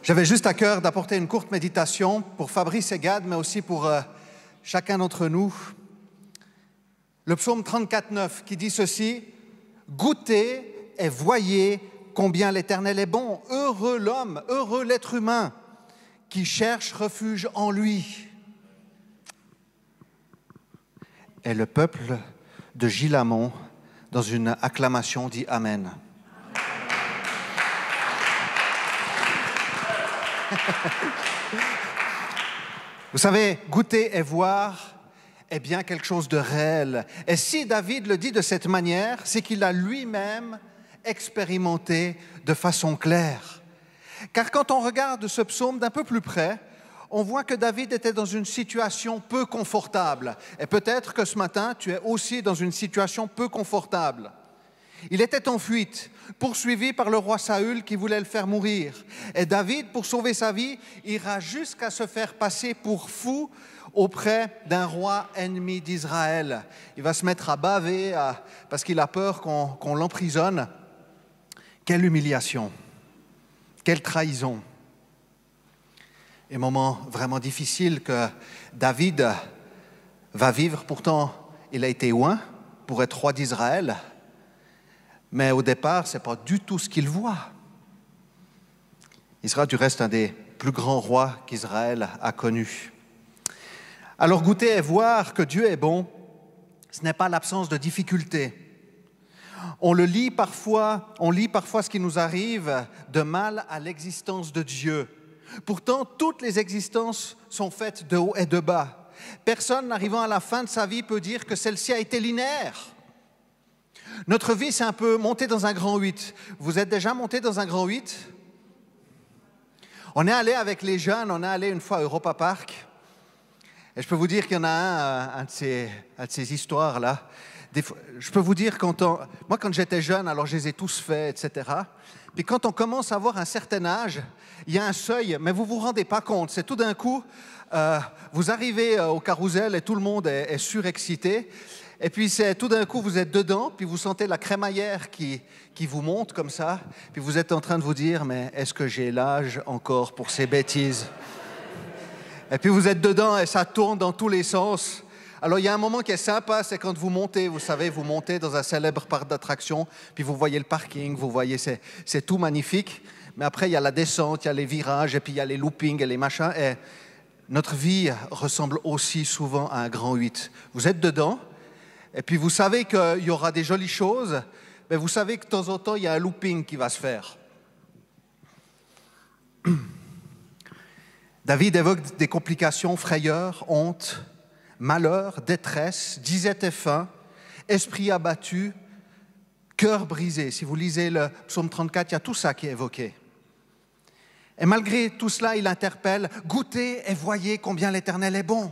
J'avais juste à cœur d'apporter une courte méditation pour Fabrice et Gad, mais aussi pour chacun d'entre nous. Le psaume 34,9 qui dit ceci: « Goûtez et voyez combien l'Éternel est bon. Heureux l'homme, heureux l'être humain qui cherche refuge en lui. » Et le peuple de Gilamon, dans une acclamation, dit Amen. Vous savez, goûter et voir est bien quelque chose de réel. Et si David le dit de cette manière, c'est qu'il a lui-même expérimenté de façon claire. Car quand on regarde ce psaume d'un peu plus près, on voit que David était dans une situation peu confortable. Et peut-être que ce matin, tu es aussi dans une situation peu confortable. Il était en fuite, poursuivi par le roi Saül qui voulait le faire mourir. Et David, pour sauver sa vie, ira jusqu'à se faire passer pour fou auprès d'un roi ennemi d'Israël. Il va se mettre à baver parce qu'il a peur qu'on l'emprisonne. Quelle humiliation, quelle trahison. Et moment vraiment difficile que David va vivre. Pourtant, il a été loin pour être roi d'Israël. Mais au départ, ce n'est pas du tout ce qu'il voit. Il sera du reste un des plus grands rois qu'Israël a connus. Alors goûter et voir que Dieu est bon, ce n'est pas l'absence de difficultés. On lit parfois ce qui nous arrive de mal à l'existence de Dieu. Pourtant, toutes les existences sont faites de haut et de bas. Personne n'arrivant à la fin de sa vie peut dire que celle-ci a été linéaire. Notre vie, c'est un peu monter dans un grand 8. Vous êtes déjà monté dans un grand 8? On est allé avec les jeunes, on est allé une fois à Europa Park. Et je peux vous dire qu'il y en a un de ces histoires-là. Je peux vous dire, moi quand j'étais jeune, alors je les ai tous faits, etc. Puis quand on commence à avoir un certain âge, il y a un seuil, mais vous ne vous rendez pas compte. C'est tout d'un coup, vous arrivez au carrousel et tout le monde est surexcité. Et puis tout d'un coup, vous êtes dedans, puis vous sentez la crémaillère qui vous monte comme ça, puis vous êtes en train de vous dire, mais est-ce que j'ai l'âge encore pour ces bêtises? Et puis vous êtes dedans et ça tourne dans tous les sens. Alors il y a un moment qui est sympa, c'est quand vous montez, vous savez, vous montez dans un célèbre parc d'attractions, puis vous voyez le parking, vous voyez, c'est tout magnifique. Mais après, il y a la descente, il y a les virages, et puis il y a les loopings et les machins. Et notre vie ressemble aussi souvent à un grand 8. Vous êtes dedans. Et puis vous savez qu'il y aura des jolies choses, mais vous savez que de temps en temps, il y a un looping qui va se faire. David évoque des complications, frayeur, honte, malheur, détresse, disette et faim, esprit abattu, cœur brisé. Si vous lisez le psaume 34, il y a tout ça qui est évoqué. Et malgré tout cela, il interpelle « Goûtez et voyez combien l'Éternel est bon ».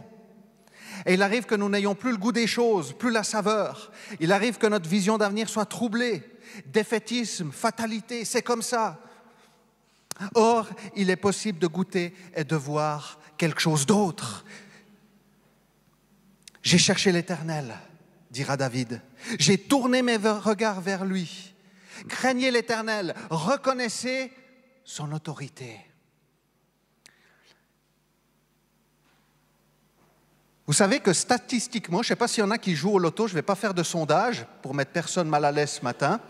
Et il arrive que nous n'ayons plus le goût des choses, plus la saveur. Il arrive que notre vision d'avenir soit troublée. Défaitisme, fatalité, c'est comme ça. Or, il est possible de goûter et de voir quelque chose d'autre. « J'ai cherché l'Éternel », dira David. « J'ai tourné mes regards vers lui. Craignez l'Éternel, reconnaissez son autorité. » Vous savez que statistiquement, je ne sais pas s'il y en a qui jouent au loto, je ne vais pas faire de sondage pour mettre personne mal à l'aise ce matin,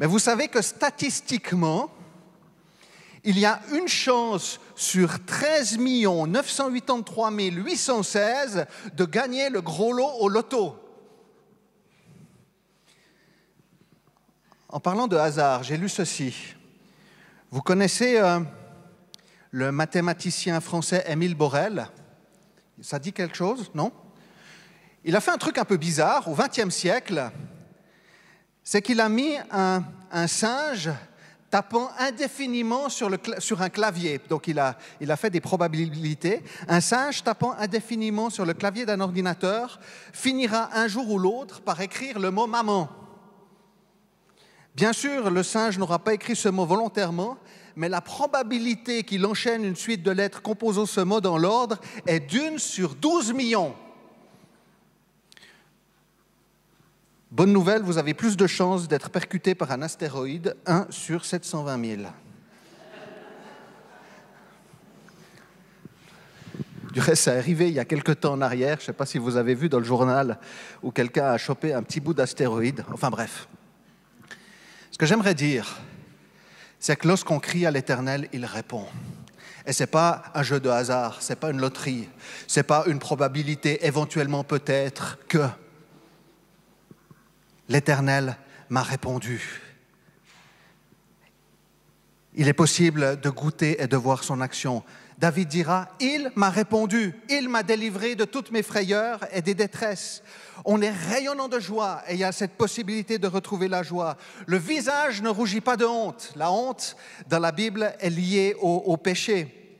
mais vous savez que statistiquement, il y a une chance sur 13 983 816 de gagner le gros lot au loto. En parlant de hasard, j'ai lu ceci. Vous connaissez le mathématicien français Émile Borel ? Ça dit quelque chose, non? Il a fait un truc un peu bizarre au XXe siècle. C'est qu'il a mis un singe tapant indéfiniment sur un clavier. Donc il a fait des probabilités. Un singe tapant indéfiniment sur le clavier d'un ordinateur finira un jour ou l'autre par écrire le mot « maman ». Bien sûr, le singe n'aura pas écrit ce mot volontairement, mais la probabilité qu'il enchaîne une suite de lettres composant ce mot dans l'ordre est d'1 sur 12 millions. Bonne nouvelle, vous avez plus de chances d'être percuté par un astéroïde, 1 sur 720 000. Du reste, ça est arrivé il y a quelque temps en arrière. Je ne sais pas si vous avez vu dans le journal où quelqu'un a chopé un petit bout d'astéroïde. Enfin bref. Ce que j'aimerais dire, c'est que lorsqu'on crie à l'Éternel, il répond. Et ce n'est pas un jeu de hasard, ce n'est pas une loterie, ce n'est pas une probabilité, éventuellement peut-être que l'Éternel m'a répondu. Il est possible de goûter et de voir son action. David dira, il m'a répondu, il m'a délivré de toutes mes frayeurs et des détresses. On est rayonnant de joie et il y a cette possibilité de retrouver la joie. Le visage ne rougit pas de honte. La honte, dans la Bible, est liée au péché.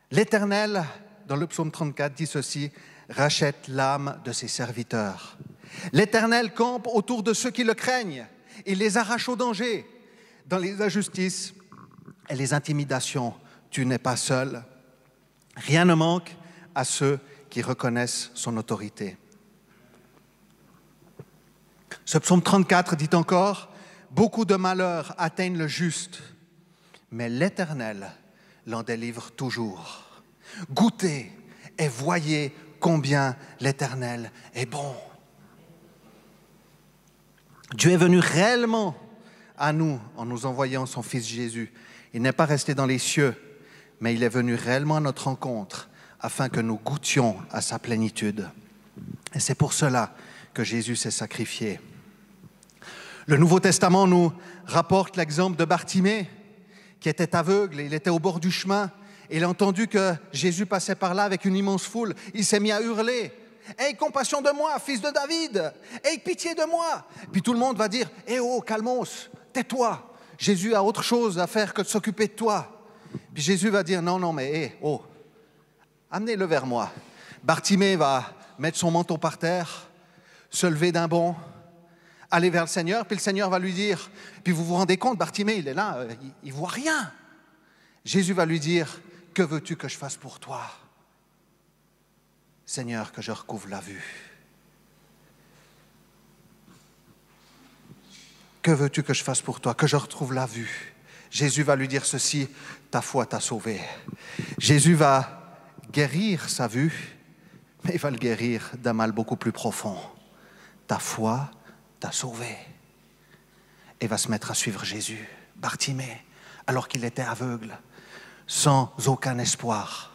L'Éternel, dans le psaume 34, dit ceci, rachète l'âme de ses serviteurs. L'Éternel campe autour de ceux qui le craignent. Il les arrache au danger. Dans les injustices et les intimidations, tu n'es pas seul. Rien ne manque à ceux qui reconnaissent son autorité. Ce psaume 34 dit encore, beaucoup de malheurs atteignent le juste, mais l'Éternel l'en délivre toujours. Goûtez et voyez combien l'Éternel est bon. Dieu est venu réellement à nous en nous envoyant son Fils Jésus. Il n'est pas resté dans les cieux, mais il est venu réellement à notre rencontre afin que nous goûtions à sa plénitude. Et c'est pour cela que Jésus s'est sacrifié. Le Nouveau Testament nous rapporte l'exemple de Bartimée, qui était aveugle, il était au bord du chemin, et il a entendu que Jésus passait par là avec une immense foule. Il s'est mis à hurler, « Aie compassion de moi, fils de David! Aie pitié de moi !» Puis tout le monde va dire, « Eh oh, calmos, tais-toi! Jésus a autre chose à faire que de s'occuper de toi. » Puis Jésus va dire, « Non, mais amenez-le vers moi. » Bartimée va mettre son manteau par terre, se lever d'un bond, aller vers le Seigneur, puis le Seigneur va lui dire, puis vous vous rendez compte, Bartimée, il est là, il ne voit rien. Jésus va lui dire, « Que veux-tu que je fasse pour toi ?» Seigneur, que je recouvre la vue. Que veux-tu que je fasse pour toi? Que je retrouve la vue. Jésus va lui dire ceci, ta foi t'a sauvé. Jésus va guérir sa vue, mais il va le guérir d'un mal beaucoup plus profond. Ta foi t'a sauvé. Et va se mettre à suivre Jésus, Bartimée, alors qu'il était aveugle, sans aucun espoir.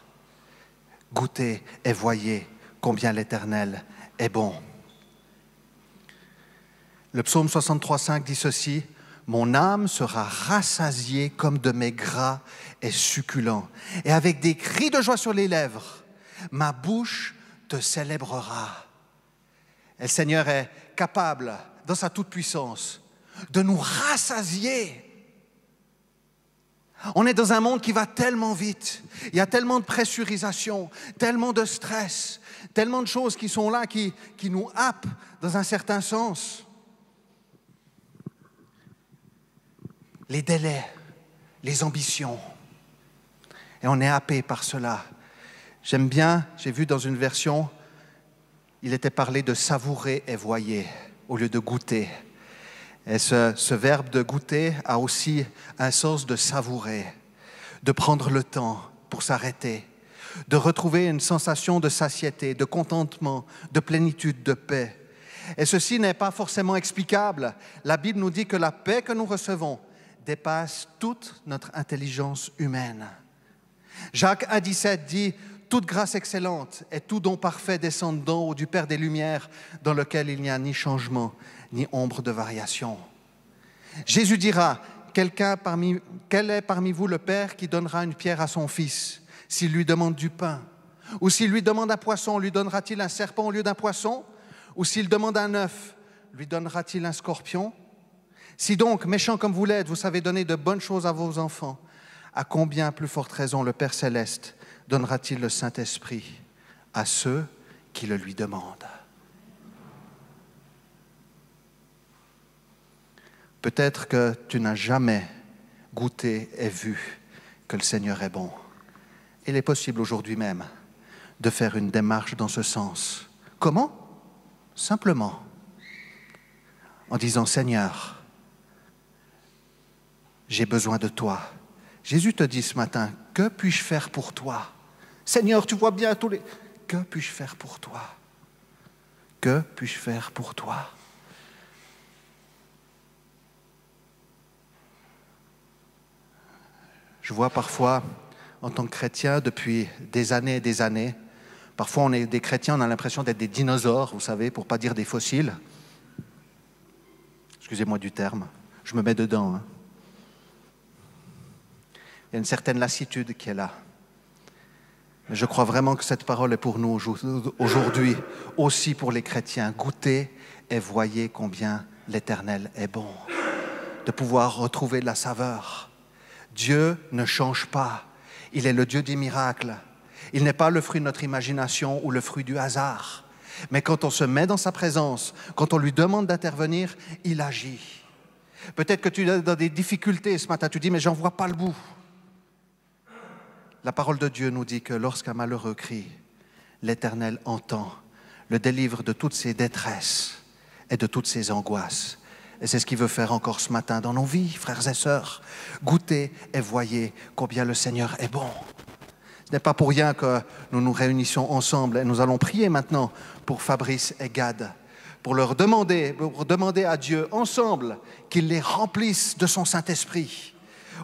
Goûtez et voyez combien l'Éternel est bon. Le psaume 63,5 dit ceci, « Mon âme sera rassasiée comme de mes gras et succulents, et avec des cris de joie sur les lèvres, ma bouche te célébrera. » Et le Seigneur est capable, dans sa toute-puissance, de nous rassasier. On est dans un monde qui va tellement vite, il y a tellement de pressurisation, tellement de stress, tellement de choses qui sont là, qui nous happent dans un certain sens. Les délais, les ambitions, et on est happé par cela. J'aime bien, j'ai vu dans une version, il était parlé de savourer et voyer au lieu de goûter. Et ce verbe de goûter a aussi un sens de savourer, de prendre le temps pour s'arrêter, de retrouver une sensation de satiété, de contentement, de plénitude, de paix. Et ceci n'est pas forcément explicable. La Bible nous dit que la paix que nous recevons dépasse toute notre intelligence humaine. Jacques 1,17 dit « Toute grâce excellente et tout don parfait descendent d'en haut du Père des Lumières, dans lequel il n'y a ni changement, ni ombre de variation. » Jésus dira, quel est parmi vous le père qui donnera une pierre à son fils s'il lui demande du pain? Ou s'il lui demande un poisson, lui donnera-t-il un serpent au lieu d'un poisson? Ou s'il demande un œuf, lui donnera-t-il un scorpion? Si donc, méchants comme vous l'êtes, vous savez donner de bonnes choses à vos enfants, à combien plus forte raison le Père Céleste donnera-t-il le Saint-Esprit à ceux qui le lui demandent? Peut-être que tu n'as jamais goûté et vu que le Seigneur est bon. Il est possible aujourd'hui même de faire une démarche dans ce sens. Comment? Simplement en disant « Seigneur, j'ai besoin de toi. » Jésus te dit ce matin, « Que puis-je faire pour toi? » Seigneur, tu vois bien tous les... Que puis-je faire pour toi? Que puis-je faire pour toi? Je vois parfois, en tant que chrétien, depuis des années et des années, parfois on est des chrétiens, on a l'impression d'être des dinosaures, vous savez, pour ne pas dire des fossiles. Excusez-moi du terme, je me mets dedans. Hein. Il y a une certaine lassitude qui est là. Mais je crois vraiment que cette parole est pour nous aujourd'hui, aussi pour les chrétiens. Goûtez et voyez combien l'Éternel est bon. De pouvoir retrouver de la saveur. Dieu ne change pas. Il est le Dieu des miracles. Il n'est pas le fruit de notre imagination ou le fruit du hasard. Mais quand on se met dans sa présence, quand on lui demande d'intervenir, il agit. Peut-être que tu es dans des difficultés ce matin, tu dis, mais j'en vois pas le bout. La parole de Dieu nous dit que lorsqu'un malheureux crie, l'Éternel entend, le délivre de toutes ses détresses et de toutes ses angoisses. Et c'est ce qu'il veut faire encore ce matin dans nos vies, frères et sœurs. Goûtez et voyez combien le Seigneur est bon. Ce n'est pas pour rien que nous nous réunissons ensemble et nous allons prier maintenant pour Fabrice et Gad, pour demander à Dieu ensemble qu'il les remplisse de son Saint-Esprit.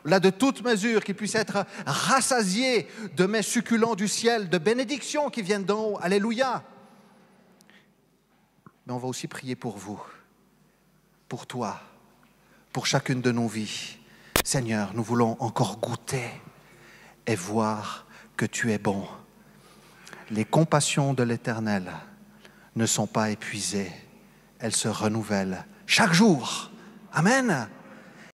Là, de toute mesure, qu'ils puissent être rassasiés de mets succulents du ciel, de bénédictions qui viennent d'en haut. Alléluia. Mais on va aussi prier pour vous, pour toi, pour chacune de nos vies. Seigneur, nous voulons encore goûter et voir que tu es bon. Les compassions de l'Éternel ne sont pas épuisées, elles se renouvellent chaque jour. Amen.